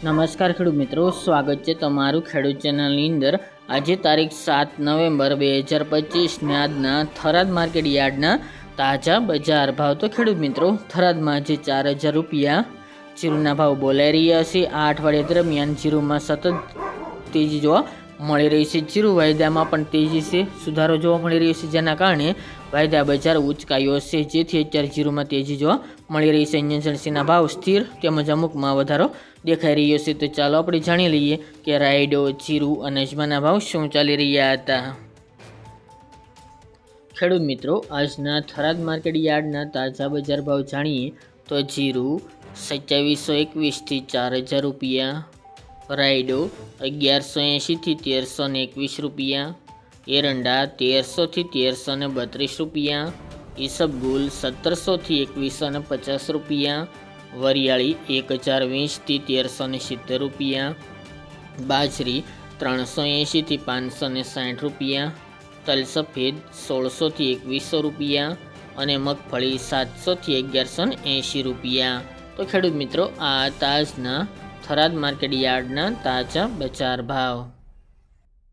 નમસ્કાર ખેડૂત મિત્રો, સ્વાગત છે તમારું ખેડૂત ચેનલની અંદર। આજે તારીખ 7 નવેમ્બર 2025ને આજના થરાદ માર્કેટ યાર્ડના તાજા બજાર ભાવ। તો ખેડૂત મિત્રો, થરાદમાં આજે 4000 રૂપિયા જીરુના ભાવ બોલાઈ રહ્યા છે। આ અઠવાડિયા દરમિયાન જીરુમાં સતત તેજી જોવા મળી રહી છે। જીરુ વાયદામાં પણ તેજી છે, સુધારો જોવા મળી રહ્યો છે, જેના કારણે વાયદા બજાર ઉચકાયો છે, જેથી અત્યારે જીરુમાં તેજી જોવા મળી રહી છે। એજન્સીના ભાવ સ્થિર તેમજ અમુકમાં વધારો દેખાઈ રહ્યો છે। તો ચાલો આપણે જાણી લઈએ કે રાયડો, જીરુ અને અજમાના ભાવ શું ચાલી રહ્યા હતા। ખેડૂત મિત્રો, આજના થરાદ માર્કેટ યાર્ડના તાજા બજાર ભાવ જાણીએ તો જીરુ 2721થી 4000 રૂપિયા, રાયડો 1180 થી 1321 રૂપિયા, એરંડા 1300 થી 1332 રૂપિયા, ઈસબગુલ 1700 થી 2150 રૂપિયા, વરિયાળી 1020 થી 1370 રૂપિયા, બાજરી 380 થી 560 રૂપિયા, તલ સફેદ 1600 થી 2100 રૂપિયા અને મગફળી 700 થી 1180 રૂપિયા। તો ખેડૂત મિત્રો, આ તાજના થરાદ માર્કેટ યાર્ડના તાજા બજાર ભાવ।